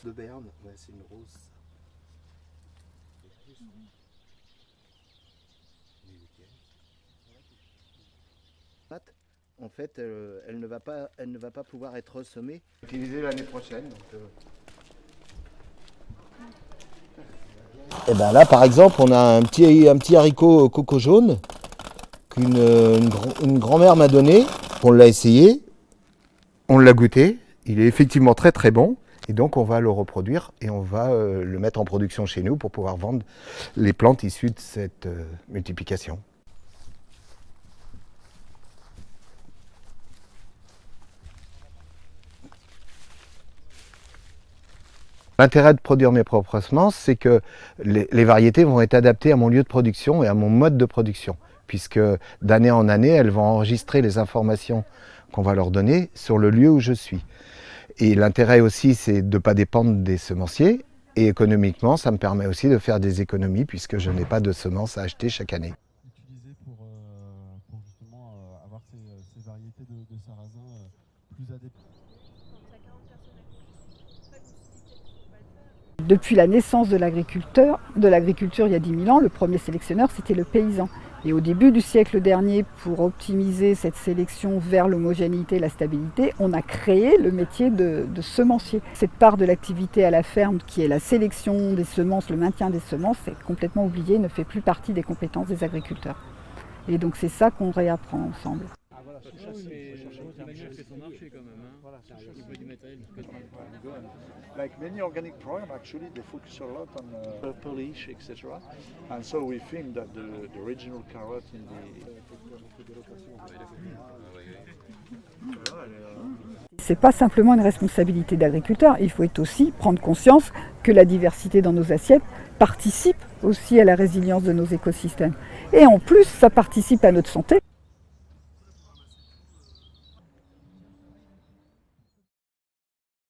de Berne. Ouais, c'est une rose. En fait, elle ne va pas pouvoir être ressemée. Utilisée l'année prochaine. Et ben là, par exemple, on a un petit haricot coco jaune qu'une grand-mère m'a donné. On l'a essayé, on l'a goûté. Il est effectivement très très bon. Et donc on va le reproduire et on va le mettre en production chez nous pour pouvoir vendre les plantes issues de cette multiplication. L'intérêt de produire mes propres semences, c'est que les variétés vont être adaptées à mon lieu de production et à mon mode de production, puisque d'année en année, elles vont enregistrer les informations qu'on va leur donner sur le lieu où je suis. Et l'intérêt aussi, c'est de ne pas dépendre des semenciers. Et économiquement, ça me permet aussi de faire des économies, puisque je n'ai pas de semences à acheter chaque année. Utilisé pour justement avoir ces variétés de sarrasin plus adaptées. Depuis la naissance de l'agriculture il y a 10 000 ans, le premier sélectionneur, c'était le paysan. Et au début du siècle dernier, pour optimiser cette sélection vers l'homogénéité et la stabilité, on a créé le métier de semencier. Cette part de l'activité à la ferme, qui est la sélection des semences, le maintien des semences, est complètement oubliée, ne fait plus partie des compétences des agriculteurs. Et donc c'est ça qu'on réapprend ensemble. Emmanuel fait son marché quand même, hein. Voilà, il veut du matériel. Like many organic programs, actually, they focus a lot on purplish, etc. And so we think that the original carrot in C'est pas simplement une responsabilité d'agriculteur, il faut aussi prendre conscience que la diversité dans nos assiettes participe aussi à la résilience de nos écosystèmes. Et en plus, ça participe à notre santé.